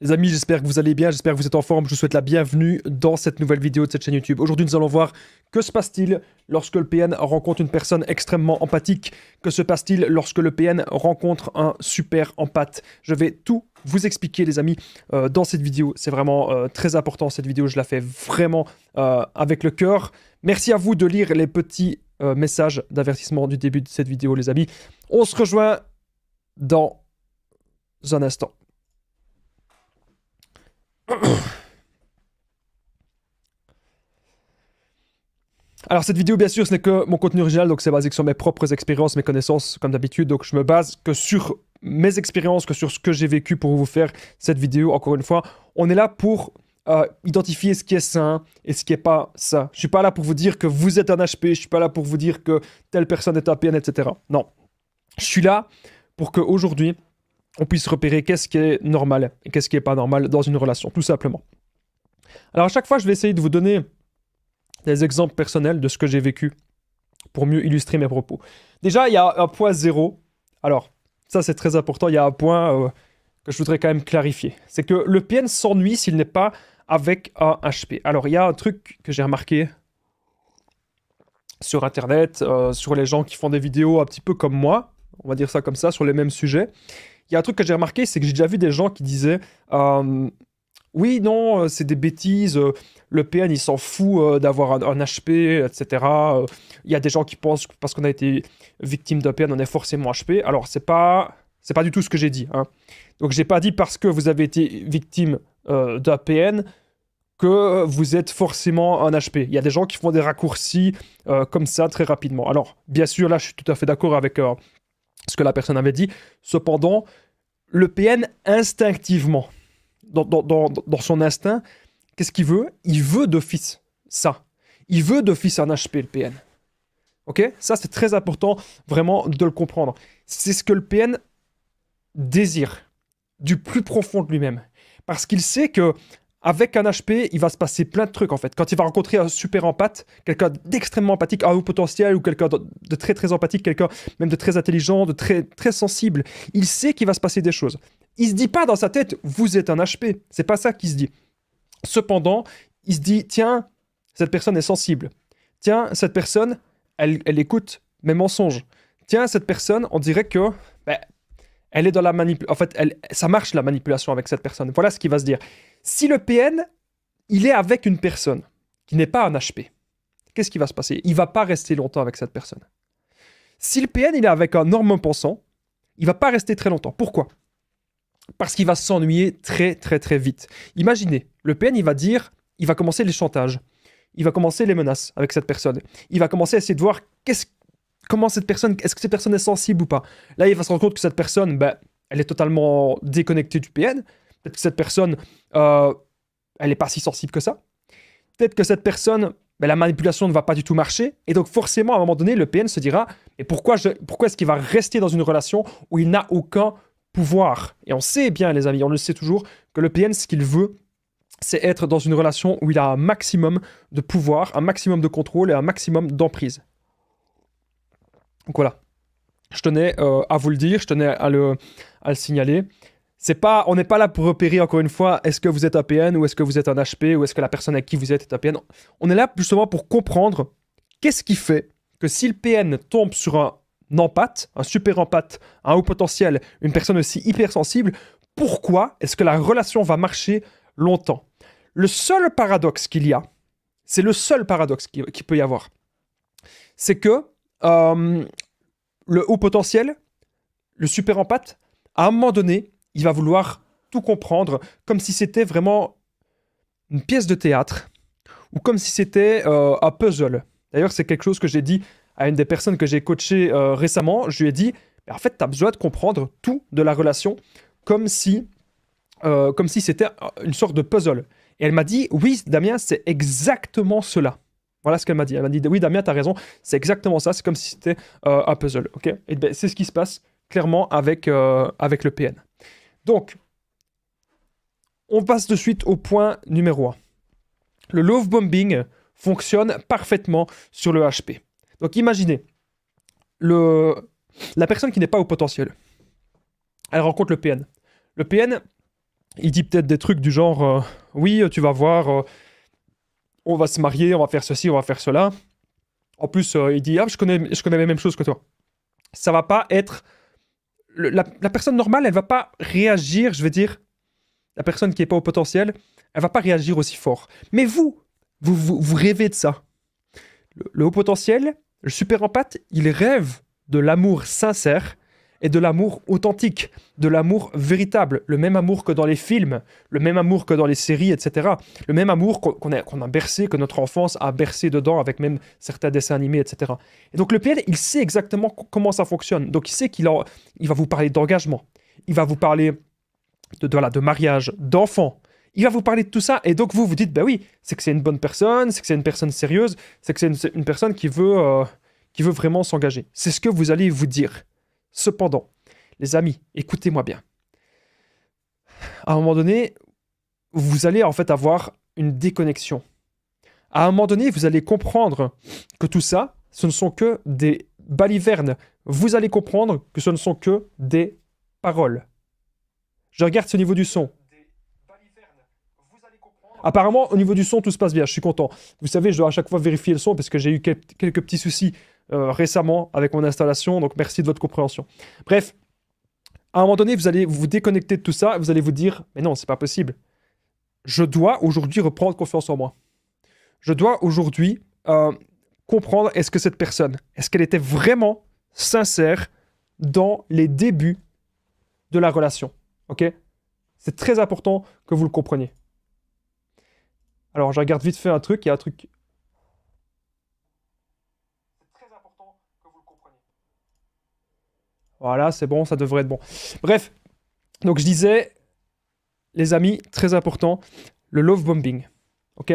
Les amis, j'espère que vous allez bien, j'espère que vous êtes en forme, je vous souhaite la bienvenue dans cette nouvelle vidéo de cette chaîne YouTube. Aujourd'hui, nous allons voir que se passe-t-il lorsque le PN rencontre une personne extrêmement empathique, que se passe-t-il lorsque le PN rencontre un super empathe. Je vais tout vous expliquer les amis dans cette vidéo, c'est vraiment très important cette vidéo, je la fais vraiment avec le cœur. Merci à vous de lire les petits messages d'avertissement du début de cette vidéo les amis. On se rejoint dans un instant. Alors cette vidéo bien sûr ce n'est que mon contenu original, donc c'est basé sur mes propres expériences, mes connaissances comme d'habitude, donc je me base que sur mes expériences, que sur ce que j'ai vécu pour vous faire cette vidéo. Encore une fois, on est là pour identifier ce qui est sain et ce qui est pas ça. Je suis pas là pour vous dire que vous êtes un HP, je suis pas là pour vous dire que telle personne est un PN, etc. Non, je suis là pour qu'aujourd'hui on puisse repérer qu'est-ce qui est normal et qu'est-ce qui est pas normal dans une relation, tout simplement. Alors à chaque fois, je vais essayer de vous donner des exemples personnels de ce que j'ai vécu pour mieux illustrer mes propos. Déjà, il y a un point zéro. Alors, ça c'est très important, il y a un point que je voudrais quand même clarifier. C'est que le PN s'ennuie s'il n'est pas avec un HP. Alors, il y a un truc que j'ai remarqué sur Internet, sur les gens qui font des vidéos un petit peu comme moi, on va dire ça comme ça, sur les mêmes sujets. Il y a un truc que j'ai remarqué, c'est que j'ai déjà vu des gens qui disaient oui, non, c'est des bêtises, le PN il s'en fout d'avoir un HP, etc. Il y a des gens qui pensent que parce qu'on a été victime d'un PN, on est forcément HP. Alors, c'est pas du tout ce que j'ai dit. Hein. Donc, j'ai pas dit parce que vous avez été victime d'un PN que vous êtes forcément un HP. Il y a des gens qui font des raccourcis comme ça très rapidement. Alors, bien sûr, là, je suis tout à fait d'accord avec ce que la personne avait dit. Cependant, le PN, instinctivement, dans son instinct, qu'est-ce qu'il veut? Il veut d'office ça. Il veut d'office un HP, le PN. Ok? Ça, c'est très important, vraiment, de le comprendre. C'est ce que le PN désire, du plus profond de lui-même. Parce qu'il sait que avec un HP, il va se passer plein de trucs, en fait. Quand il va rencontrer un super empathe, quelqu'un d'extrêmement empathique, un haut potentiel, ou quelqu'un de très, très empathique, quelqu'un même de très intelligent, de très, très sensible, il sait qu'il va se passer des choses. Il se dit pas dans sa tête, vous êtes un HP. C'est pas ça qu'il se dit. Cependant, il se dit, tiens, cette personne est sensible. Tiens, cette personne, elle écoute mes mensonges. Tiens, cette personne, on dirait que, elle est dans la manipulation. En fait, ça marche la manipulation avec cette personne. Voilà ce qu'il va se dire. Si le PN, il est avec une personne qui n'est pas un HP, qu'est-ce qui va se passer? Il va pas rester longtemps avec cette personne. Si le PN, il est avec un norme pensant, il va pas rester très longtemps. Pourquoi? Parce qu'il va s'ennuyer très très très vite. Imaginez, le PN il va commencer les chantages, il va commencer les menaces avec cette personne, il va commencer à essayer de voir comment cette personne, est-ce que cette personne est sensible ou pas. Là il va se rendre compte que cette personne, elle est totalement déconnectée du PN, peut-être que cette personne, elle n'est pas si sensible que ça, peut-être que cette personne, la manipulation ne va pas du tout marcher, et donc forcément à un moment donné le PN se dira, mais pourquoi est-ce qu'il va rester dans une relation où il n'a aucun pouvoir? Et on sait bien, les amis, on le sait toujours, que le PN, ce qu'il veut, c'est être dans une relation où il a un maximum de pouvoir, un maximum de contrôle et un maximum d'emprise. Donc voilà. Je tenais à vous le dire, je tenais à le signaler. On n'est pas là pour repérer, encore une fois, est-ce que vous êtes un PN ou est-ce que vous êtes un HP ou est-ce que la personne avec qui vous êtes est un PN. On est là justement pour comprendre qu'est-ce qui fait que si le PN tombe sur un empathe, un super empathe, un haut potentiel, une personne aussi hypersensible, pourquoi est-ce que la relation va marcher longtemps? Le seul paradoxe qu'il y a, c'est le seul paradoxe qu'il peut y avoir, c'est que le haut potentiel, le super empathe, à un moment donné, il va vouloir tout comprendre comme si c'était vraiment une pièce de théâtre ou comme si c'était un puzzle. D'ailleurs, c'est quelque chose que j'ai dit à une des personnes que j'ai coachées récemment. Je lui ai dit, en fait, tu as besoin de comprendre tout de la relation comme si c'était une sorte de puzzle. Et elle m'a dit, oui, Damien, c'est exactement cela. Voilà ce qu'elle m'a dit. Elle m'a dit, oui, Damien, tu as raison, c'est exactement ça, c'est comme si c'était un puzzle. Okay, et c'est ce qui se passe clairement avec le PN. Donc, on passe de suite au point numéro 1. Le love bombing fonctionne parfaitement sur le HP. Donc imaginez, la personne qui n'est pas au potentiel, elle rencontre le PN. Le PN, Il dit peut-être des trucs du genre oui, tu vas voir, on va se marier, on va faire ceci, on va faire cela. En plus, il dit ah, je connais les mêmes choses que toi. Ça va pas être. La personne normale, elle va pas réagir, je veux dire, la personne qui est pas au potentiel, elle va pas réagir aussi fort. Mais vous rêvez de ça. Le haut potentiel, le super empathe, il rêve de l'amour sincère et de l'amour authentique, de l'amour véritable, le même amour que dans les films, le même amour que dans les séries, etc. Le même amour qu'on a bercé, que notre enfance a bercé dedans avec même certains dessins animés, etc. Et donc le PN, il sait exactement comment ça fonctionne. Donc il sait il va vous parler d'engagement, il va vous parler de mariage, d'enfants. Il va vous parler de tout ça, et donc vous dites, bah oui, c'est que c'est une bonne personne, c'est que c'est une personne sérieuse, c'est que c'est une personne qui veut vraiment s'engager. C'est ce que vous allez vous dire. Cependant, les amis, écoutez-moi bien. À un moment donné, vous allez en fait avoir une déconnexion. À un moment donné, vous allez comprendre que tout ça, ce ne sont que des balivernes. Vous allez comprendre que ce ne sont que des paroles. Je regarde ce niveau du son. Apparemment, au niveau du son, tout se passe bien. Je suis content. Vous savez, je dois à chaque fois vérifier le son parce que j'ai eu quelques petits soucis récemment avec mon installation. Donc, merci de votre compréhension. Bref, à un moment donné, vous allez vous déconnecter de tout ça et vous allez vous dire, mais non, c'est pas possible. Je dois aujourd'hui reprendre confiance en moi. Je dois aujourd'hui comprendre, est-ce que cette personne, est-ce qu'elle était vraiment sincère dans les débuts de la relation. Ok? C'est très important que vous le compreniez. Alors, je regarde vite fait un truc. Il y a un truc. C'est très important que vous le compreniez. Voilà, c'est bon, ça devrait être bon. Bref, donc je disais, les amis, très important, le love bombing. Ok?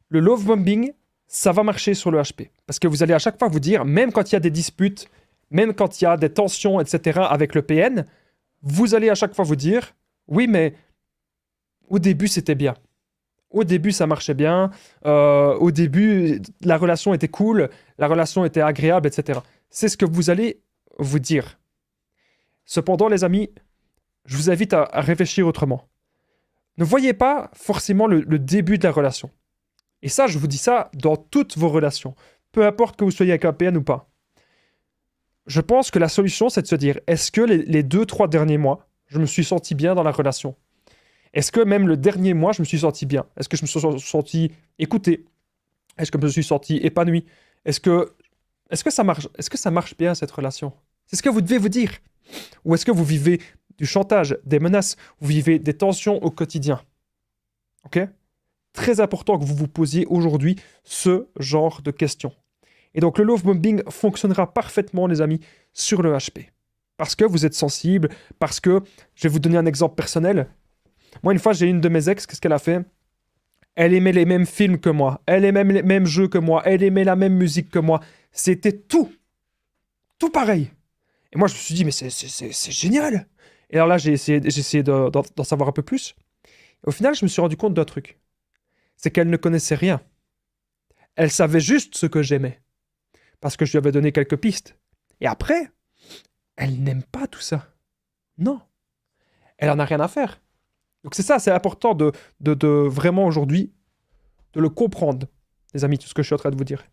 Le love bombing, ça va marcher sur le HP. Parce que vous allez à chaque fois vous dire, même quand il y a des disputes, même quand il y a des tensions, etc., avec le PN, vous allez à chaque fois vous dire, oui, mais au début, c'était bien. Au début, ça marchait bien. Au début, la relation était cool, la relation était agréable, etc. C'est ce que vous allez vous dire. Cependant, les amis, je vous invite à réfléchir autrement. Ne voyez pas forcément le début de la relation. Et ça, je vous dis ça dans toutes vos relations. Peu importe que vous soyez avec un PN ou pas. Je pense que la solution, c'est de se dire, est-ce que les 2-3 derniers mois, je me suis senti bien dans la relation? Est-ce que même le dernier mois, je me suis senti bien? Est-ce que je me suis senti écouté? Est-ce que je me suis senti épanoui? Est-ce que ça marche? Est-ce que ça marche bien, cette relation? C'est ce que vous devez vous dire. Ou est-ce que vous vivez du chantage, des menaces, vous vivez des tensions au quotidien? Ok? Très important que vous vous posiez aujourd'hui ce genre de questions. Et donc le love bombing fonctionnera parfaitement, les amis, sur le HP. Parce que vous êtes sensible, parce que, je vais vous donner un exemple personnel. Moi, une fois, j'ai une de mes ex, qu'est-ce qu'elle a fait? Elle aimait les mêmes films que moi, elle aimait les mêmes jeux que moi, elle aimait la même musique que moi. C'était tout pareil. Et moi, je me suis dit, mais c'est génial. Et alors là, j'ai essayé d'en savoir un peu plus. Et au final, je me suis rendu compte d'un truc. C'est qu'elle ne connaissait rien. Elle savait juste ce que j'aimais. Parce que je lui avais donné quelques pistes. Et après, elle n'aime pas tout ça. Non. Elle en a rien à faire. Donc c'est ça, c'est important de vraiment aujourd'hui de le comprendre, les amis, tout ce que je suis en train de vous dire.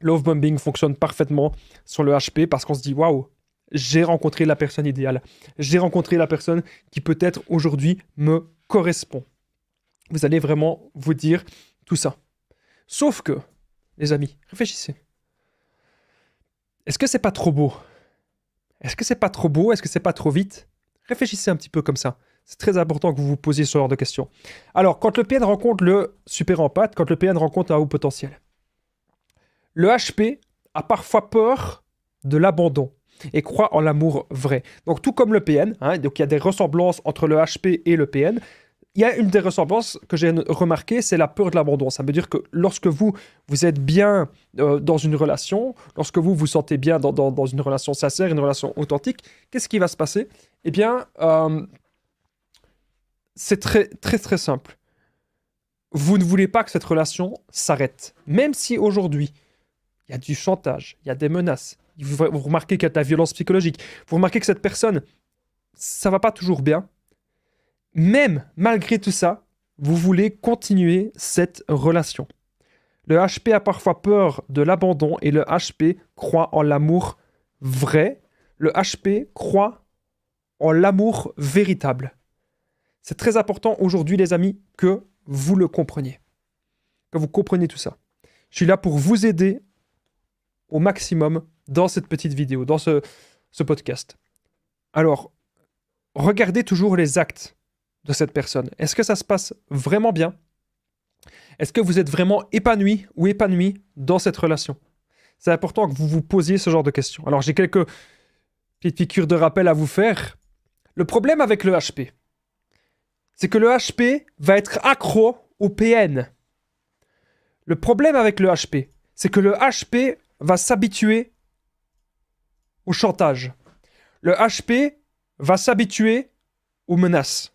Love bombing fonctionne parfaitement sur le HP parce qu'on se dit waouh, j'ai rencontré la personne idéale. J'ai rencontré la personne qui peut-être aujourd'hui me correspond. Vous allez vraiment vous dire tout ça. Sauf que, les amis, réfléchissez. Est-ce que c'est pas trop beau? Est-ce que c'est pas trop beau? Est-ce que c'est pas trop vite? Réfléchissez un petit peu comme ça. C'est très important que vous vous posiez ce genre de questions. Alors, quand le PN rencontre le super empathe, quand le PN rencontre un haut potentiel, le HP a parfois peur de l'abandon et croit en l'amour vrai. Donc, tout comme le PN, donc il y a des ressemblances entre le HP et le PN. Il y a une des ressemblances que j'ai remarqué, c'est la peur de l'abandon. Ça veut dire que lorsque vous êtes bien dans une relation, lorsque vous vous sentez bien dans une relation sincère, une relation authentique, qu'est-ce qui va se passer? Eh bien, c'est très, très, très simple. Vous ne voulez pas que cette relation s'arrête. Même si aujourd'hui, il y a du chantage, il y a des menaces, vous remarquez qu'il y a de la violence psychologique, vous remarquez que cette personne ça va pas toujours bien. Même malgré tout ça, vous voulez continuer cette relation. Le HP a parfois peur de l'abandon et le HP croit en l'amour vrai. Le HP croit en l'amour véritable. C'est très important aujourd'hui, les amis, que vous le compreniez. Que vous compreniez tout ça. Je suis là pour vous aider au maximum dans cette petite vidéo, dans ce podcast. Alors, regardez toujours les actes de cette personne. Est-ce que ça se passe vraiment bien? Est-ce que vous êtes vraiment épanoui ou épanouie dans cette relation? C'est important que vous vous posiez ce genre de questions. Alors, j'ai quelques petites piqûres de rappel à vous faire. Le problème avec le HP, c'est que le HP va être accro au PN. Le problème avec le HP, c'est que le HP va s'habituer au chantage. Le HP va s'habituer aux menaces.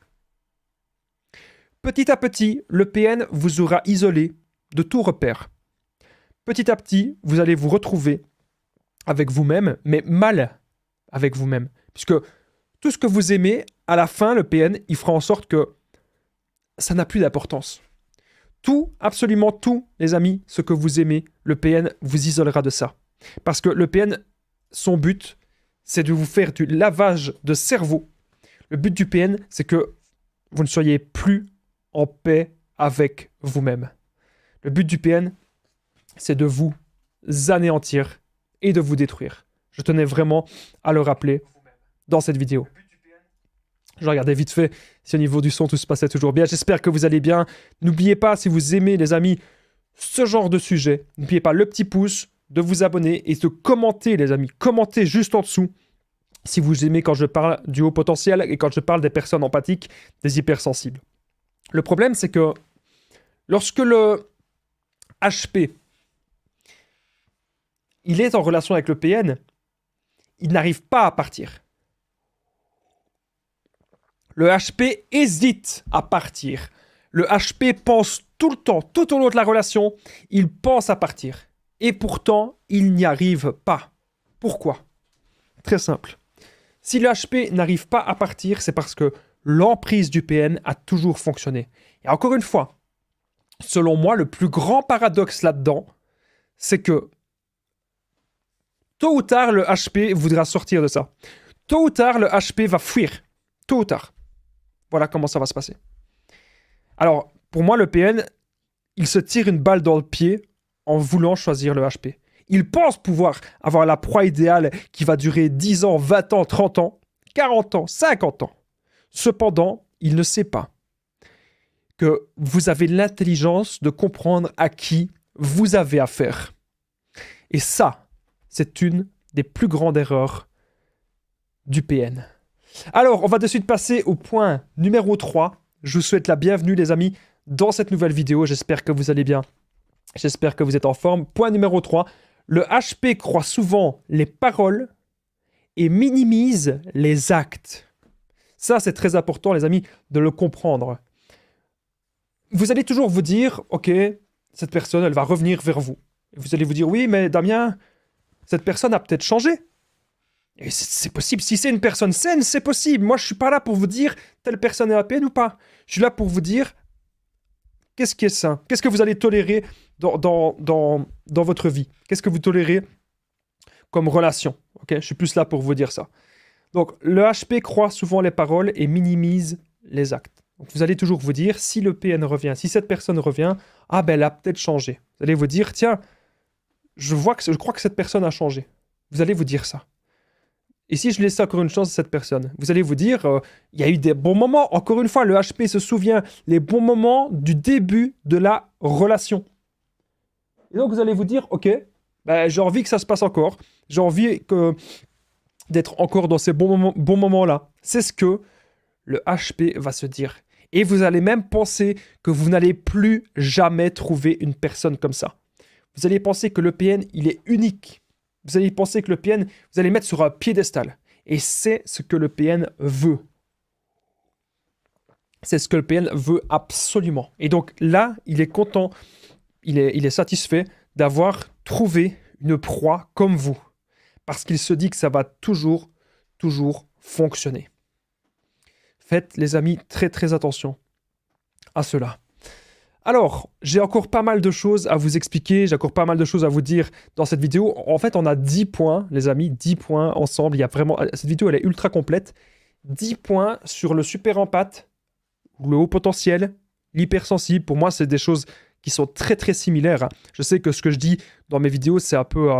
Petit à petit, le PN vous aura isolé de tout repère. Petit à petit, vous allez vous retrouver avec vous-même, mais mal avec vous-même. Puisque tout ce que vous aimez, à la fin, le PN, il fera en sorte que ça n'a plus d'importance. Tout, absolument tout, les amis, ce que vous aimez, le PN vous isolera de ça. Parce que le PN, son but, c'est de vous faire du lavage de cerveau. Le but du PN, c'est que vous ne soyez plus en paix avec vous-même. Le but du PN, c'est de vous anéantir et de vous détruire. Je tenais vraiment à le rappeler dans cette vidéo. Je regardais vite fait si au niveau du son tout se passait toujours bien. J'espère que vous allez bien. N'oubliez pas, si vous aimez, les amis, ce genre de sujet, n'oubliez pas le petit pouce, de vous abonner et de commenter, les amis. Commentez juste en dessous si vous aimez quand je parle du haut potentiel et quand je parle des personnes empathiques, des hypersensibles. Le problème, c'est que lorsque le HP il est en relation avec le PN, il n'arrive pas à partir. Le HP hésite à partir. Le HP pense tout le temps, tout au long de la relation, il pense à partir. Et pourtant, il n'y arrive pas. Pourquoi? Très simple. Si le HP n'arrive pas à partir, c'est parce que l'emprise du PN a toujours fonctionné. Et encore une fois, selon moi, le plus grand paradoxe là-dedans, c'est que tôt ou tard, le HP voudra sortir de ça. Tôt ou tard, le HP va fuir. Tôt ou tard. Voilà comment ça va se passer. Alors, pour moi, le PN, il se tire une balle dans le pied en voulant choisir le HP. Il pense pouvoir avoir la proie idéale qui va durer 10 ans, 20 ans, 30 ans, 40 ans, 50 ans. Cependant, il ne sait pas que vous avez l'intelligence de comprendre à qui vous avez affaire. Et ça, c'est une des plus grandes erreurs du PN. Alors, on va de suite passer au point numéro 3. Je vous souhaite la bienvenue, les amis, dans cette nouvelle vidéo. J'espère que vous allez bien. J'espère que vous êtes en forme. Point numéro 3. Le HP croit souvent les paroles et minimise les actes. Ça, c'est très important, les amis, de le comprendre. Vous allez toujours vous dire, ok, cette personne, elle va revenir vers vous. Et vous allez vous dire, oui, mais Damien, cette personne a peut-être changé. Et c'est possible. Si c'est une personne saine, c'est possible. Moi, je suis pas là pour vous dire telle personne est à peine ou pas. Je suis là pour vous dire qu'est-ce qui est sain. Qu'est-ce que vous allez tolérer dans votre vie. Qu'est-ce que vous tolérez comme relation. Ok, je suis plus là pour vous dire ça. Donc, le HP croit souvent les paroles et minimise les actes. Donc, vous allez toujours vous dire, si le PN revient, si cette personne revient, ah ben elle a peut-être changé. Vous allez vous dire, tiens, je crois que cette personne a changé. Vous allez vous dire ça. Et si je laisse encore une chance à cette personne, vous allez vous dire, il y a eu des bons moments. Encore une fois, le HP se souvient les bons moments du début de la relation. Et donc vous allez vous dire, ok, ben, j'ai envie que ça se passe encore. J'ai envie d'être encore dans ces bons moments-là. C'est ce que le HP va se dire. Et vous allez même penser que vous n'allez plus jamais trouver une personne comme ça. Vous allez penser que le PN, il est unique. Vous allez penser que le PN, vous allez mettre sur un piédestal. Et c'est ce que le PN veut. C'est ce que le PN veut absolument. Et donc là, il est content, il est satisfait d'avoir trouvé une proie comme vous. Parce qu'il se dit que ça va toujours fonctionner. Faites, les amis, très très attention à cela. Alors, j'ai encore pas mal de choses à vous expliquer, j'ai encore pas mal de choses à vous dire dans cette vidéo. En fait, on a 10 points, les amis, 10 points ensemble. Il y a vraiment... Cette vidéo, elle est ultra complète. 10 points sur le super empath, le haut potentiel, l'hypersensible. Pour moi, c'est des choses qui sont très très similaires, hein. Je sais que ce que je dis dans mes vidéos, c'est un peu...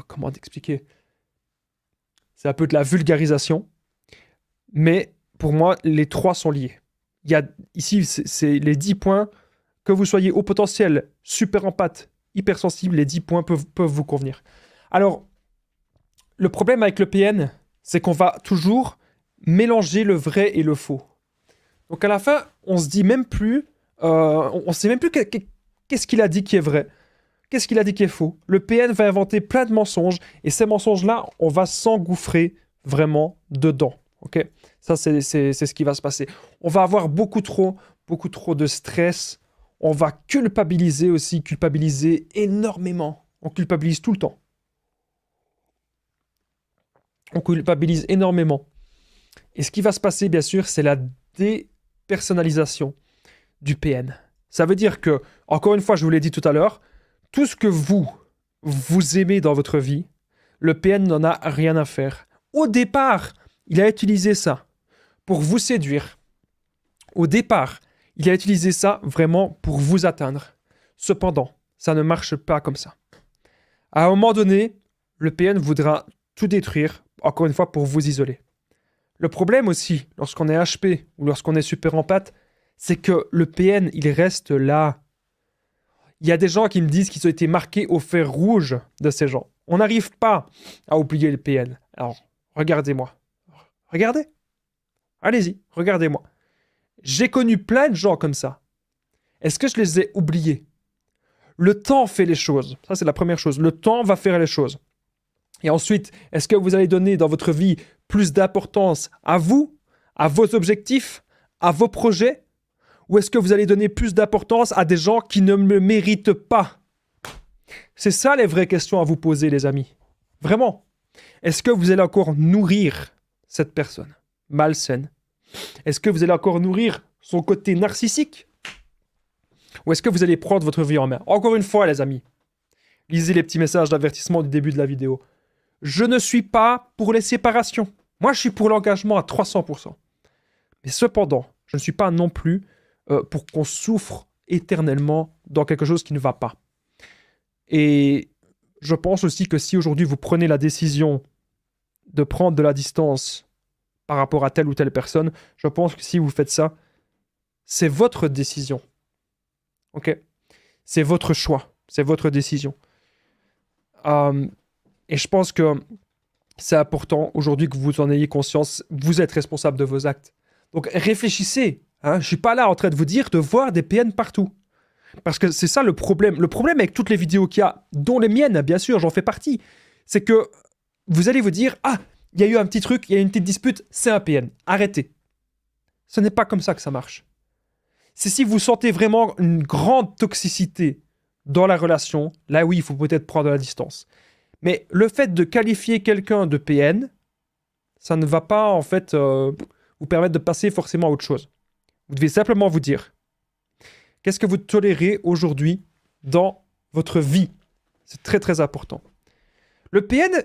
comment expliquer? C'est un peu de la vulgarisation. Mais pour moi, les trois sont liés. Il y a ici, c'est les 10 points, que vous soyez haut potentiel, super empath, hypersensible, les 10 points peuvent vous convenir. Alors, le problème avec le PN, c'est qu'on va toujours mélanger le vrai et le faux. Donc à la fin, on se dit même plus, on sait même plus qu'est-ce qu'il a dit qui est vrai, qu'est-ce qu'il a dit qui est faux. Le PN va inventer plein de mensonges, et ces mensonges-là, on va s'engouffrer vraiment dedans. Ok, ça c'est ce qui va se passer. On va avoir beaucoup trop de stress. On va culpabiliser aussi, culpabiliser énormément. On culpabilise tout le temps. On culpabilise énormément. Et ce qui va se passer, bien sûr, c'est la dépersonnalisation du PN. Ça veut dire que, encore une fois, je vous l'ai dit tout à l'heure, tout ce que vous aimez dans votre vie, le PN n'en a rien à faire. Au départ, il a utilisé ça pour vous séduire. Au départ, il a utilisé ça vraiment pour vous atteindre. Cependant, ça ne marche pas comme ça. À un moment donné, le PN voudra tout détruire, encore une fois, pour vous isoler. Le problème aussi, lorsqu'on est HP ou lorsqu'on est super empath, c'est que le PN, il reste là. Il y a des gens qui me disent qu'ils ont été marqués au fer rouge de ces gens. On n'arrive pas à oublier le PN. Alors, regardez-moi. Regardez. Allez-y, regardez-moi. J'ai connu plein de gens comme ça. Est-ce que je les ai oubliés? Le temps fait les choses. Ça, c'est la première chose. Le temps va faire les choses. Et ensuite, est-ce que vous allez donner dans votre vie plus d'importance à vous, à vos objectifs, à vos projets? Ou est-ce que vous allez donner plus d'importance à des gens qui ne me méritent pas? C'est ça les vraies questions à vous poser, les amis. Vraiment. Est-ce que vous allez encore nourrir cette personne malsaine? Est-ce que vous allez encore nourrir son côté narcissique? Ou est-ce que vous allez prendre votre vie en main? Encore une fois, les amis, lisez les petits messages d'avertissement du début de la vidéo. Je ne suis pas pour les séparations. Moi, je suis pour l'engagement à 300%. Mais cependant, je ne suis pas non plus pour qu'on souffre éternellement dans quelque chose qui ne va pas. Et je pense aussi que si aujourd'hui vous prenez la décision de prendre de la distance par rapport à telle ou telle personne, je pense que si vous faites ça, c'est votre décision. Ok? C'est votre choix. C'est votre décision. Et je pense que c'est important aujourd'hui que vous en ayez conscience. Vous êtes responsable de vos actes. Donc réfléchissez. Hein? Je ne suis pas là en train de vous dire de voir des PN partout. Parce que c'est ça le problème. Le problème avec toutes les vidéos qu'il y a, dont les miennes, bien sûr, j'en fais partie, c'est que vous allez vous dire, ah, il y a eu un petit truc, il y a une petite dispute, c'est un PN. Arrêtez. Ce n'est pas comme ça que ça marche. C'est si vous sentez vraiment une grande toxicité dans la relation, là oui, il faut peut-être prendre la distance. Mais le fait de qualifier quelqu'un de PN, ça ne va pas en fait vous permettre de passer forcément à autre chose. Vous devez simplement vous dire, qu'est-ce que vous tolérez aujourd'hui dans votre vie? C'est très très important. Le PN,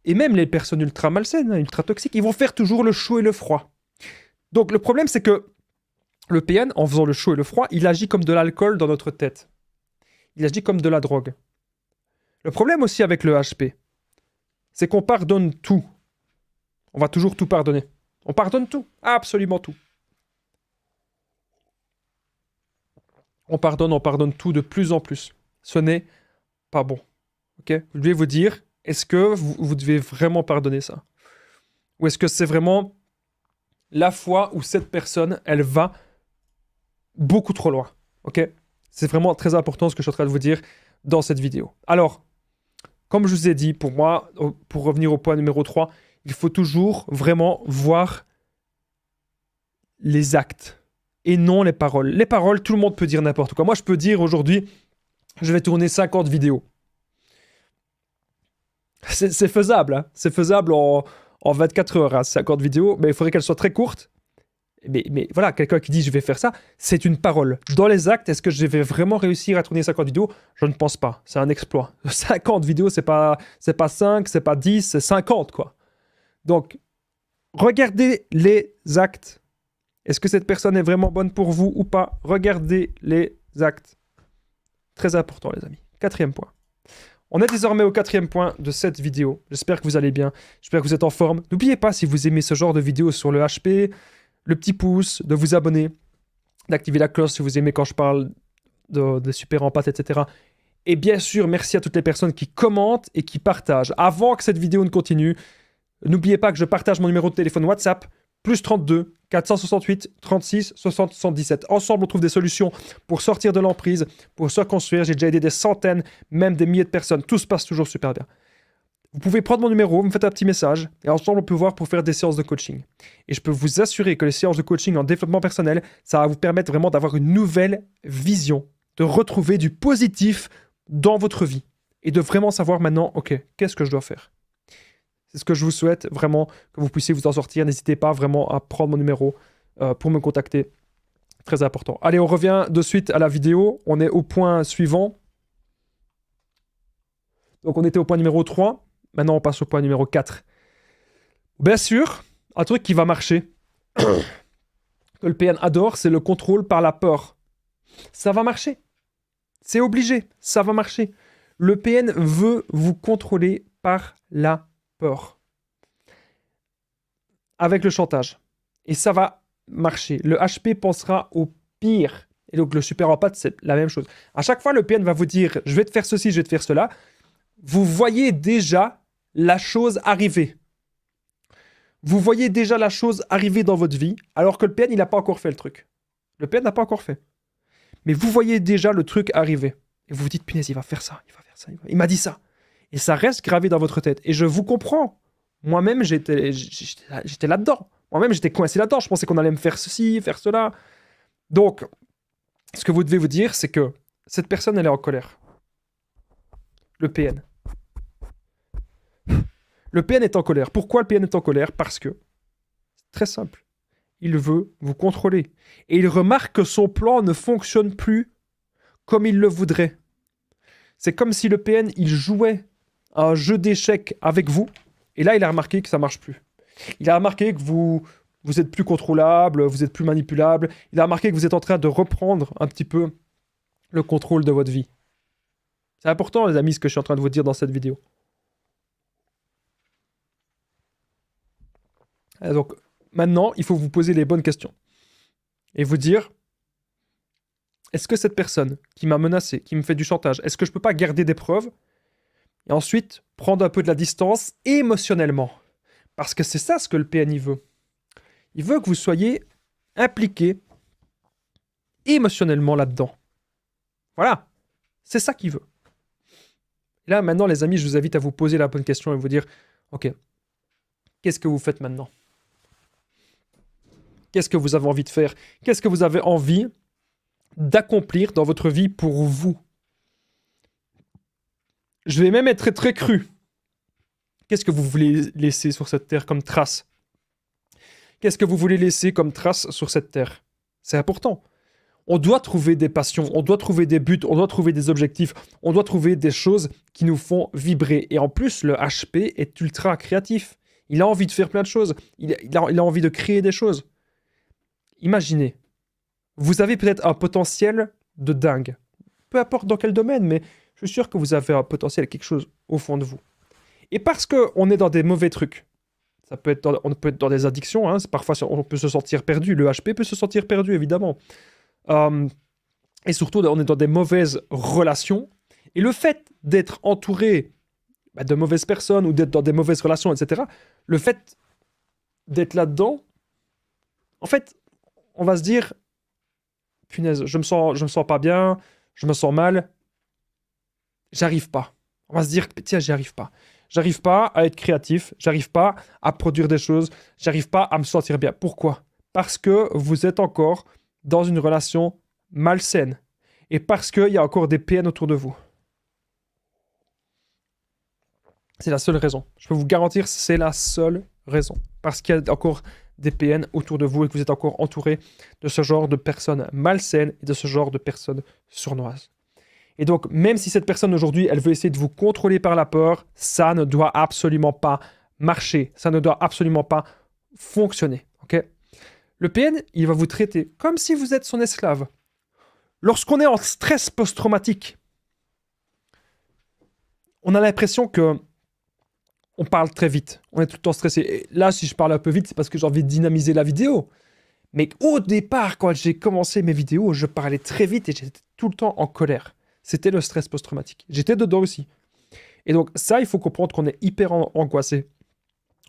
et même les personnes ultra malsaines, ultra toxiques, ils vont faire toujours le chaud et le froid. Donc le problème c'est que le PN, en faisant le chaud et le froid, il agit comme de l'alcool dans notre tête. Il agit comme de la drogue. Le problème aussi avec le HP, c'est qu'on pardonne tout. On va toujours tout pardonner. On pardonne tout, absolument tout. On pardonne tout de plus en plus. Ce n'est pas bon. Okay? Vous devez vous dire, est-ce que vous devez vraiment pardonner ça? Ou est-ce que c'est vraiment la fois où cette personne, elle va beaucoup trop loin? Okay? C'est vraiment très important ce que je suis en train de vous dire dans cette vidéo. Alors, comme je vous ai dit, pour moi, pour revenir au point numéro 3, il faut toujours vraiment voir les actes et non les paroles. Les paroles, tout le monde peut dire n'importe quoi. Moi, je peux dire aujourd'hui, je vais tourner 50 vidéos. C'est faisable, hein. C'est faisable en 24 heures, hein, 50 vidéos, mais il faudrait qu'elles soient très courtes Mais voilà, quelqu'un qui dit je vais faire ça, c'est une parole. Dans les actes, est-ce que je vais vraiment réussir à tourner 50 vidéos? Je ne pense pas. C'est un exploit. 50 vidéos, c'est pas 5, c'est pas 10, c'est 50, quoi. Donc, regardez les actes. Est-ce que cette personne est vraiment bonne pour vous ou pas? Regardez les actes. Très important, les amis. 4e point. On est désormais au 4e point de cette vidéo. J'espère que vous allez bien. J'espère que vous êtes en forme. N'oubliez pas, si vous aimez ce genre de vidéos sur le HP, le petit pouce, de vous abonner, d'activer la cloche si vous aimez quand je parle de super en pâte, etc. Et bien sûr, merci à toutes les personnes qui commentent et qui partagent. Avant que cette vidéo ne continue, n'oubliez pas que je partage mon numéro de téléphone WhatsApp, plus 32 468 36 60 77. Ensemble, on trouve des solutions pour sortir de l'emprise, pour se reconstruire. J'ai déjà aidé des centaines, même des milliers de personnes. Tout se passe toujours super bien. Vous pouvez prendre mon numéro, me faites un petit message, et ensemble, on peut voir pour faire des séances de coaching. Et je peux vous assurer que les séances de coaching en développement personnel, ça va vous permettre vraiment d'avoir une nouvelle vision, de retrouver du positif dans votre vie, et de vraiment savoir maintenant, ok, qu'est-ce que je dois faire? C'est ce que je vous souhaite, vraiment, que vous puissiez vous en sortir. N'hésitez pas vraiment à prendre mon numéro pour me contacter. Très important. Allez, on revient de suite à la vidéo. On est au point suivant. Donc, on était au point numéro 3. Maintenant, on passe au point numéro 4. Bien sûr, un truc qui va marcher, que le PN adore, c'est le contrôle par la peur. Ça va marcher. C'est obligé. Ça va marcher. Le PN veut vous contrôler par la peur. Avec le chantage. Et ça va marcher. Le HP pensera au pire. Et donc le super empathe, c'est la même chose. À chaque fois, le PN va vous dire, je vais te faire ceci, je vais te faire cela. Vous voyez déjà la chose arriver. Vous voyez déjà la chose arriver dans votre vie, alors que le PN, il n'a pas encore fait le truc. Le PN n'a pas encore fait. Mais vous voyez déjà le truc arriver. Et vous vous dites, punaise, il va faire ça, il va faire ça. Il m'a dit ça. Et ça reste gravé dans votre tête. Et je vous comprends. Moi-même, j'étais là-dedans. Moi-même, j'étais coincé là-dedans. Je pensais qu'on allait me faire ceci, faire cela. Donc, ce que vous devez vous dire, c'est que cette personne, elle est en colère. Le PN. Le PN est en colère. Pourquoi le PN est en colère? Parce que, c'est très simple, il veut vous contrôler. Et il remarque que son plan ne fonctionne plus comme il le voudrait. C'est comme si le PN, il jouait un jeu d'échecs avec vous, et là, il a remarqué que ça marche plus. Il a remarqué que vous êtes plus contrôlable, vous êtes plus manipulable. Il a remarqué que vous êtes en train de reprendre un petit peu le contrôle de votre vie. C'est important, les amis, ce que je suis en train de vous dire dans cette vidéo. Et donc, maintenant, il faut vous poser les bonnes questions. Et vous dire, est-ce que cette personne qui m'a menacé, qui me fait du chantage, est-ce que je peux pas garder des preuves et ensuite prendre un peu de la distance émotionnellement? Parce que c'est ça ce que le PN veut. Il veut que vous soyez impliqué émotionnellement là-dedans. Voilà, c'est ça qu'il veut. Et là, maintenant, les amis, je vous invite à vous poser la bonne question et vous dire, ok, qu'est-ce que vous faites maintenant? Qu'est-ce que vous avez envie de faire? Qu'est-ce que vous avez envie d'accomplir dans votre vie pour vous? Je vais même être très, très cru. Qu'est-ce que vous voulez laisser sur cette terre comme trace? Qu'est-ce que vous voulez laisser comme trace sur cette terre? C'est important. On doit trouver des passions, on doit trouver des buts, on doit trouver des objectifs, on doit trouver des choses qui nous font vibrer. Et en plus, le HP est ultra créatif. Il a envie de faire plein de choses. Il a envie de créer des choses. Imaginez, vous avez peut-être un potentiel de dingue. Peu importe dans quel domaine, mais je suis sûr que vous avez un potentiel, quelque chose au fond de vous. Et parce qu'on est dans des mauvais trucs, on peut être dans des addictions, hein, parfois on peut se sentir perdu, le HP peut se sentir perdu évidemment. Et surtout, on est dans des mauvaises relations. Et le fait d'être entouré de mauvaises personnes ou d'être dans des mauvaises relations, etc., le fait d'être là-dedans, en fait, on va se dire, punaise, je me sens pas bien, je me sens mal, j'arrive pas. On va se dire, tiens, j'y arrive pas. J'arrive pas à être créatif, j'arrive pas à produire des choses, j'arrive pas à me sentir bien. Pourquoi? Parce que vous êtes encore dans une relation malsaine. Et parce qu'il y a encore des PN autour de vous. C'est la seule raison. Je peux vous garantir, c'est la seule raison. Parce qu'il y a encore des PN autour de vous et que vous êtes encore entouré de ce genre de personnes malsaines et de ce genre de personnes sournoises. Et donc, même si cette personne aujourd'hui, elle veut essayer de vous contrôler par la peur, ça ne doit absolument pas marcher. Ça ne doit absolument pas fonctionner. Ok? Le PN, il va vous traiter comme si vous êtes son esclave. Lorsqu'on est en stress post-traumatique, on a l'impression que on parle très vite. On est tout le temps stressé. Et là, si je parle un peu vite, c'est parce que j'ai envie de dynamiser la vidéo. Mais au départ, quand j'ai commencé mes vidéos, je parlais très vite et j'étais tout le temps en colère. C'était le stress post-traumatique. J'étais dedans aussi. Et donc ça, il faut comprendre qu'on est hyper angoissé.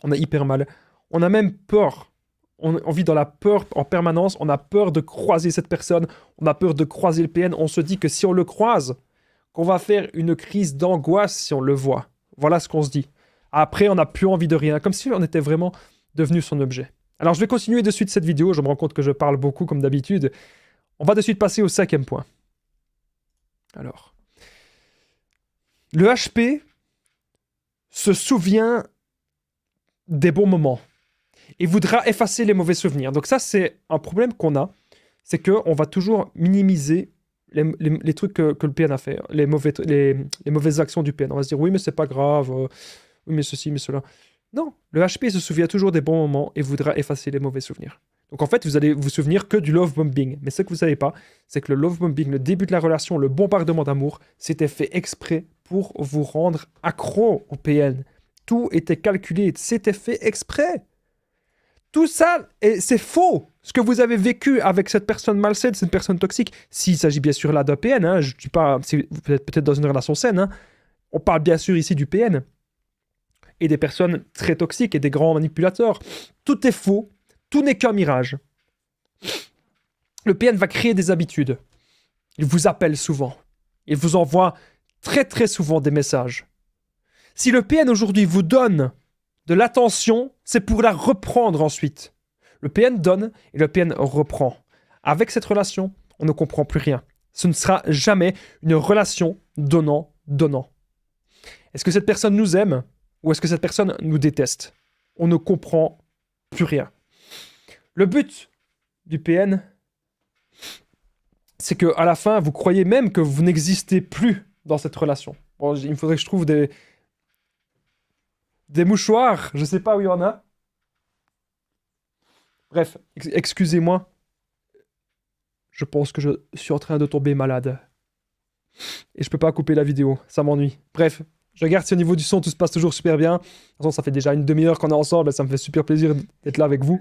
On a hyper mal. On a même peur. On vit dans la peur en permanence. On a peur de croiser cette personne. On a peur de croiser le PN. On se dit que si on le croise, qu'on va faire une crise d'angoisse si on le voit. Voilà ce qu'on se dit. Après, on n'a plus envie de rien. Comme si on était vraiment devenu son objet. Alors, je vais continuer de suite cette vidéo. Je me rends compte que je parle beaucoup comme d'habitude. On va de suite passer au 5e point. Alors, le HP se souvient des bons moments et voudra effacer les mauvais souvenirs. Donc ça, c'est un problème qu'on a, c'est qu'on va toujours minimiser les trucs que le PN a fait, les mauvaises actions du PN. On va se dire, oui, mais c'est pas grave, oui, mais ceci, mais cela. Non, le HP se souvient toujours des bons moments et voudra effacer les mauvais souvenirs. Donc en fait, vous allez vous souvenir que du love bombing. Mais ce que vous ne savez pas, c'est que le love bombing, le début de la relation, le bombardement d'amour, c'était fait exprès pour vous rendre accro au PN. Tout était calculé, c'était fait exprès. Tout ça, c'est faux. Ce que vous avez vécu avec cette personne malsaine, cette personne toxique, s'il s'agit bien sûr là d'un PN, hein, je ne dis pas, vous êtes peut-être dans une relation saine, hein, on parle bien sûr ici du PN, et des personnes très toxiques et des grands manipulateurs. Tout est faux. Tout n'est qu'un mirage. Le PN va créer des habitudes. Il vous appelle souvent. Il vous envoie très très souvent des messages. Si le PN aujourd'hui vous donne de l'attention, c'est pour la reprendre ensuite. Le PN donne et le PN reprend. Avec cette relation, on ne comprend plus rien. Ce ne sera jamais une relation donnant-donnant. Est-ce que cette personne nous aime ou est-ce que cette personne nous déteste? On ne comprend plus rien. Le but du PN, c'est qu'à la fin, vous croyez même que vous n'existez plus dans cette relation. Bon, il me faudrait que je trouve des mouchoirs, je ne sais pas où il y en a. Bref, excusez-moi. Je pense que je suis en train de tomber malade. Et je peux pas couper la vidéo, ça m'ennuie. Bref, je regarde si au niveau du son, tout se passe toujours super bien. De toute façon, ça fait déjà une demi-heure qu'on est ensemble, ça me fait super plaisir d'être là avec vous.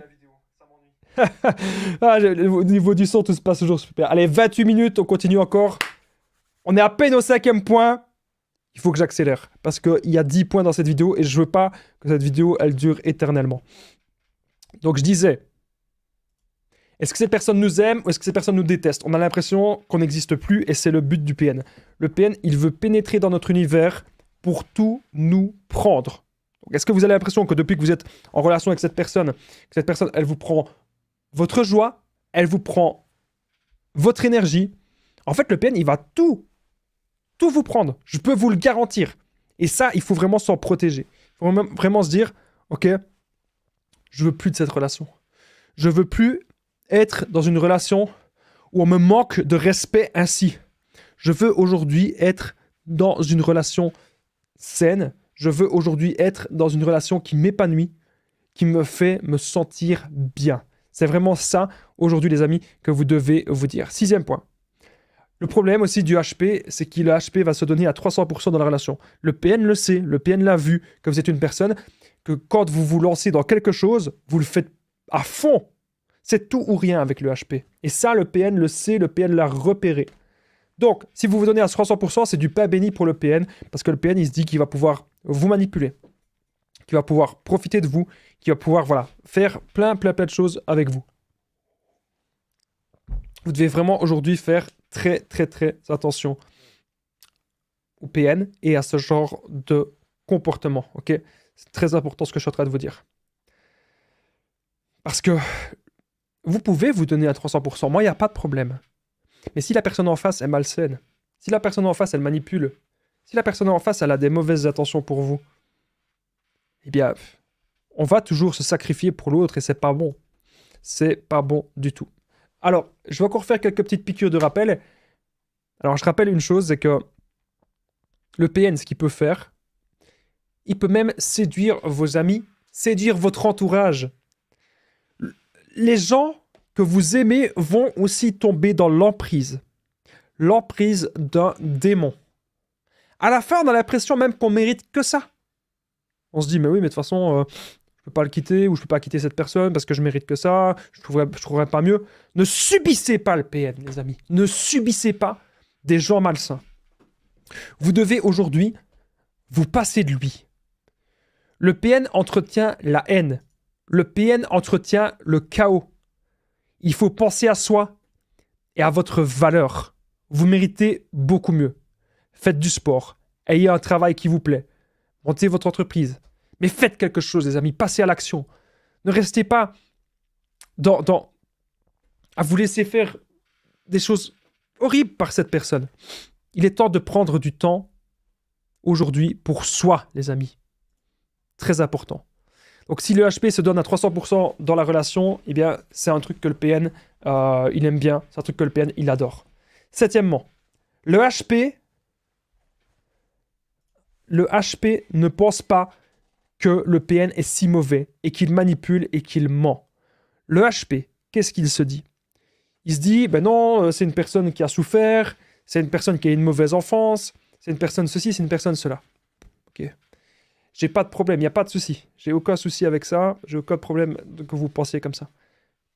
Au niveau du son, tout se passe toujours super. Allez, 28 minutes, on continue encore. On est à peine au 5e point. Il faut que j'accélère. Parce qu'il y a 10 points dans cette vidéo et je veux pas que cette vidéo, elle dure éternellement. Donc je disais, est-ce que cette personne nous aime ou est-ce que cette personne nous déteste? On a l'impression qu'on n'existe plus et c'est le but du PN. Le PN, il veut pénétrer dans notre univers pour tout nous prendre. Est-ce que vous avez l'impression que depuis que vous êtes en relation avec cette personne, elle vous prend votre joie, elle vous prend votre énergie. En fait, le PN, il va tout vous prendre. Je peux vous le garantir. Et ça, il faut vraiment s'en protéger. Il faut vraiment se dire, ok, je veux plus de cette relation. Je veux plus être dans une relation où on me manque de respect ainsi. Je veux aujourd'hui être dans une relation saine. Je veux aujourd'hui être dans une relation qui m'épanouit, qui me fait me sentir bien. C'est vraiment ça, aujourd'hui, les amis, que vous devez vous dire. 6e point. Le problème aussi du HP, c'est que le HP va se donner à 300% dans la relation. Le PN le sait, le PN l'a vu, que vous êtes une personne, que quand vous vous lancez dans quelque chose, vous le faites à fond. C'est tout ou rien avec le HP. Et ça, le PN le sait, le PN l'a repéré. Donc, si vous vous donnez à 300%, c'est du pain béni pour le PN, parce que le PN, il se dit qu'il va pouvoir vous manipuler, qu'il va pouvoir profiter de vous, qu'il va pouvoir, voilà, faire plein de choses avec vous. Vous devez vraiment aujourd'hui faire très attention au PN et à ce genre de comportement, ok? C'est très important ce que je suis en train de vous dire. Parce que vous pouvez vous donner à 300%, moi, il n'y a pas de problème. Mais si la personne en face est malsaine, si la personne en face, elle manipule, si la personne en face, elle a des mauvaises intentions pour vous, eh bien, On va toujours se sacrifier pour l'autre et c'est pas bon. C'est pas bon du tout. Alors, je vais encore faire quelques petites piqûres de rappel. Alors, je rappelle une chose, c'est que le PN, ce qu'il peut faire, il peut même séduire vos amis, séduire votre entourage. Les gens que vous aimez vont aussi tomber dans l'emprise. L'emprise d'un démon. À la fin, on a l'impression même qu'on mérite que ça. On se dit, mais oui, mais de toute façon, je peux pas le quitter, ou je peux pas quitter cette personne parce que je mérite que ça, je trouverais pas mieux. Ne subissez pas le PN, les amis. Ne subissez pas des gens malsains. Vous devez aujourd'hui vous passer de lui. Le PN entretient la haine. Le PN entretient le chaos. Il faut penser à soi et à votre valeur. Vous méritez beaucoup mieux. Faites du sport. Ayez un travail qui vous plaît. Montez votre entreprise. Mais faites quelque chose, les amis. Passez à l'action. Ne restez pas à vous laisser faire des choses horribles par cette personne. Il est temps de prendre du temps aujourd'hui pour soi, les amis. Très important. Donc si le HP se donne à 300% dans la relation, eh bien c'est un truc que le PN, il aime bien. C'est un truc que le PN, il adore. Septièmement, le HP ne pense pas que le PN est si mauvais et qu'il manipule et qu'il ment. Le HP, qu'est-ce qu'il se dit? Il se dit, ben non, c'est une personne qui a souffert, c'est une personne qui a une mauvaise enfance, c'est une personne ceci, c'est une personne cela. Ok. J'ai pas de problème, il n'y a pas de souci. J'ai aucun souci avec ça, j'ai aucun problème que vous pensiez comme ça.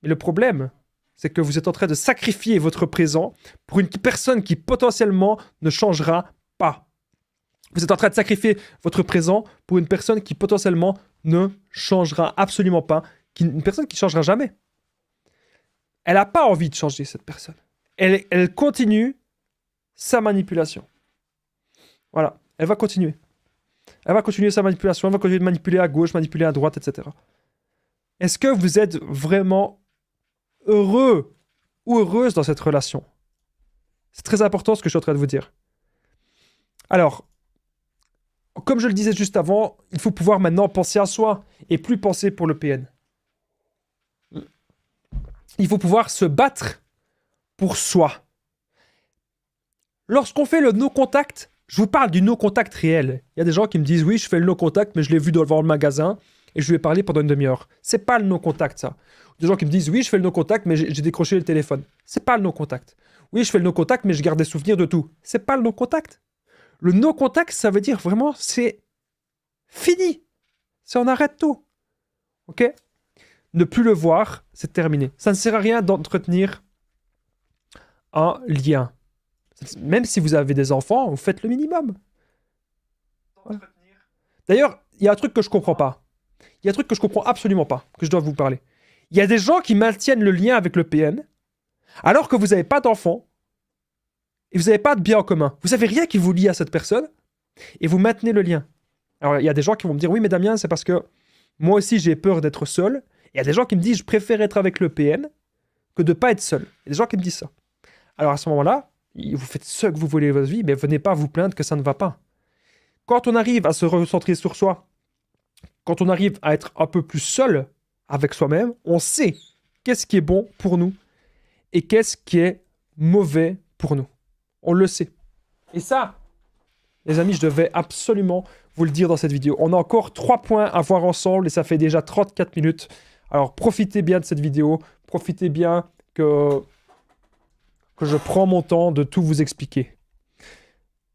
Mais le problème, c'est que vous êtes en train de sacrifier votre présent pour une personne qui potentiellement ne changera pas. Vous êtes en train de sacrifier votre présent pour une personne qui potentiellement ne changera absolument pas, une personne qui ne changera jamais. Elle n'a pas envie de changer, cette personne. Elle continue sa manipulation. Voilà, elle va continuer. Elle va continuer sa manipulation, elle va continuer de manipuler à gauche, manipuler à droite, etc. Est-ce que vous êtes vraiment heureux ou heureuse dans cette relation? C'est très important ce que je suis en train de vous dire. Alors, comme je le disais juste avant, il faut pouvoir maintenant penser à soi et plus penser pour le PN. Il faut pouvoir se battre pour soi. Lorsqu'on fait le no-contact, je vous parle du no-contact réel. Il y a des gens qui me disent « Oui, je fais le no-contact, mais je l'ai vu devant le magasin et je lui ai parlé pendant une demi-heure. » C'est pas le no-contact, ça. Des gens qui me disent « Oui, je fais le no-contact, mais j'ai décroché le téléphone. » C'est pas le no-contact. « Oui, je fais le no-contact, mais je garde des souvenirs de tout. » C'est pas le no-contact. Le no-contact, ça veut dire vraiment, c'est fini. C'est on arrête tout. Ok? Ne plus le voir, c'est terminé. Ça ne sert à rien d'entretenir un lien. Même si vous avez des enfants, vous faites le minimum. Voilà. D'ailleurs, il y a un truc que je comprends pas. Il y a un truc que je comprends absolument pas, que je dois vous parler. Il y a des gens qui maintiennent le lien avec le PN, alors que vous n'avez pas d'enfants, et vous n'avez pas de bien en commun. Vous n'avez rien qui vous lie à cette personne, et vous maintenez le lien. Alors, il y a des gens qui vont me dire, oui, mais Damien, c'est parce que moi aussi, j'ai peur d'être seul. Il y a des gens qui me disent, je préfère être avec le PN que de ne pas être seul. Il y a des gens qui me disent ça. Alors, à ce moment-là, vous faites ce que vous voulez de votre vie, mais venez pas vous plaindre que ça ne va pas. Quand on arrive à se recentrer sur soi, quand on arrive à être un peu plus seul avec soi-même, on sait qu'est-ce qui est bon pour nous et qu'est-ce qui est mauvais pour nous. On le sait. Et ça, les amis, je devais absolument vous le dire dans cette vidéo. On a encore 3 points à voir ensemble et ça fait déjà 34 minutes. Alors, profitez bien de cette vidéo. Profitez bien que je prends mon temps de tout vous expliquer.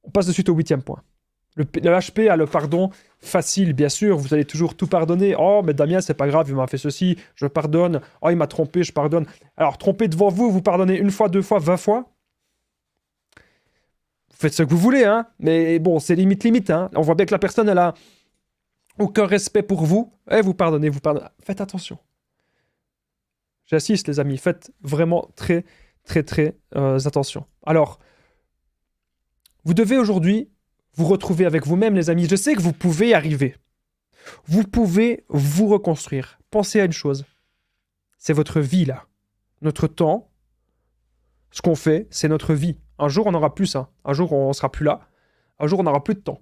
On passe de suite au 8e point. Le HP a le pardon facile, bien sûr. Vous allez toujours tout pardonner. Oh, mais Damien, c'est pas grave, il m'a fait ceci, je pardonne. Oh, il m'a trompé, je pardonne. Alors, trompé devant vous, vous pardonnez 1 fois, 2 fois, 20 fois. Vous faites ce que vous voulez, hein. Mais bon, c'est limite, hein. On voit bien que la personne, elle a aucun respect pour vous. Et vous pardonnez, vous pardonnez. Faites attention. J'insiste, les amis. Faites vraiment très attention. Alors, vous devez aujourd'hui vous retrouver avec vous-même, les amis. Je sais que vous pouvez y arriver. Vous pouvez vous reconstruire. Pensez à une chose. C'est votre vie, là. Notre temps, ce qu'on fait, c'est notre vie. Un jour, on n'aura plus ça. Un jour, on ne sera plus là. Un jour, on n'aura plus de temps.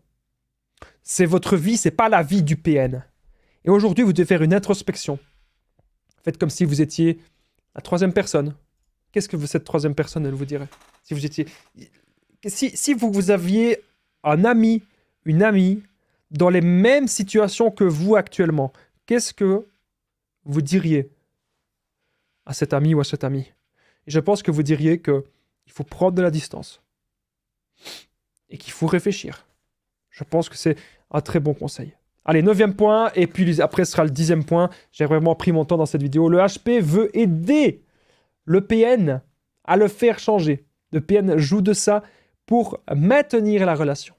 C'est votre vie, c'est pas la vie du PN. Et aujourd'hui, vous devez faire une introspection. Faites comme si vous étiez la troisième personne. Qu'est-ce que cette troisième personne, elle vous dirait? Si vous étiez... Si vous aviez un ami, une amie, dans les mêmes situations que vous actuellement, qu'est-ce que vous diriez à cet ami ou à cette amie? Et je pense que vous diriez qu'il faut prendre de la distance. Et qu'il faut réfléchir. Je pense que c'est un très bon conseil. Allez, 9e point, et puis après ce sera le 10e point. J'ai vraiment pris mon temps dans cette vidéo. Le HP veut aider le PN à le faire changer. Le PN joue de ça pour maintenir la relation.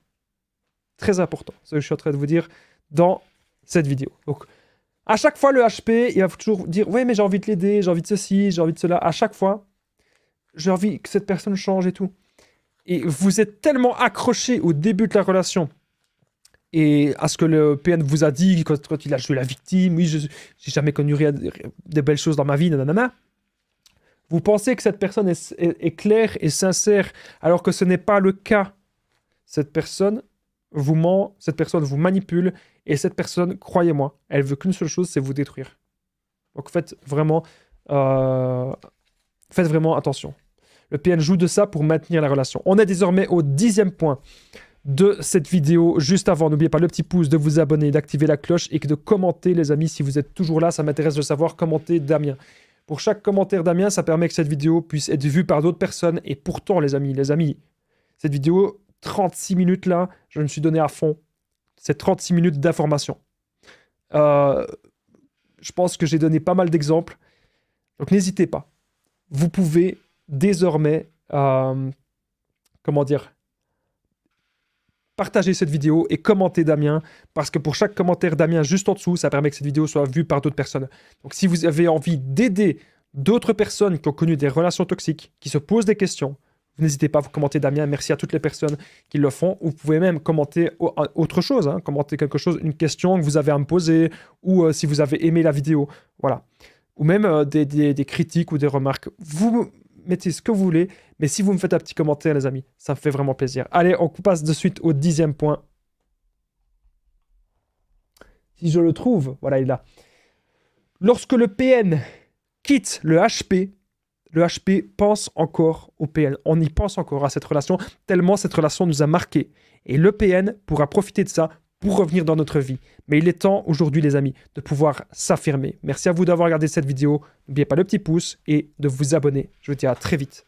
Très important, ce que je suis en train de vous dire dans cette vidéo. Donc, à chaque fois, le HP, il va toujours dire « Ouais, mais j'ai envie de l'aider, j'ai envie de ceci, j'ai envie de cela. » À chaque fois, j'ai envie que cette personne change et tout. Et vous êtes tellement accroché au début de la relation et à ce que le PN vous a dit quand il a joué la victime. Oui, j'ai jamais connu des belles choses dans ma vie, nanana. Vous pensez que cette personne est claire et sincère, alors que ce n'est pas le cas. Cette personne vous ment, cette personne vous manipule, et cette personne, croyez-moi, elle veut qu'une seule chose, c'est vous détruire. Donc faites vraiment attention. Le PN joue de ça pour maintenir la relation. On est désormais au 10e point de cette vidéo. Juste avant, n'oubliez pas le petit pouce, de vous abonner, d'activer la cloche et de commenter, les amis, si vous êtes toujours là. Ça m'intéresse de savoir, commenter Damien. Pour chaque commentaire Damien, ça permet que cette vidéo puisse être vue par d'autres personnes. Et pourtant, les amis, cette vidéo, 36 minutes là, je me suis donné à fond. C'est 36 minutes d'information. Je pense que j'ai donné pas mal d'exemples. Donc n'hésitez pas. Vous pouvez désormais, partager cette vidéo et commenter Damien, parce que pour chaque commentaire Damien juste en dessous, ça permet que cette vidéo soit vue par d'autres personnes. Donc si vous avez envie d'aider d'autres personnes qui ont connu des relations toxiques, qui se posent des questions, n'hésitez pas à vous commenter Damien. Merci à toutes les personnes qui le font. Vous pouvez même commenter autre chose, hein, commenter quelque chose, une question que vous avez à me poser, ou si vous avez aimé la vidéo, voilà. Ou même des critiques ou des remarques. Vous mettez ce que vous voulez, mais si vous me faites un petit commentaire, les amis, ça me fait vraiment plaisir. Allez, on passe de suite au 10e point. Si je le trouve, voilà, il est là. Lorsque le PN quitte le HP pense encore au PN. On y pense encore à cette relation, tellement cette relation nous a marqué. Et le PN pourra profiter de ça pour revenir dans notre vie. Mais il est temps aujourd'hui, les amis, de pouvoir s'affirmer. Merci à vous d'avoir regardé cette vidéo. N'oubliez pas le petit pouce et de vous abonner. Je vous dis à très vite.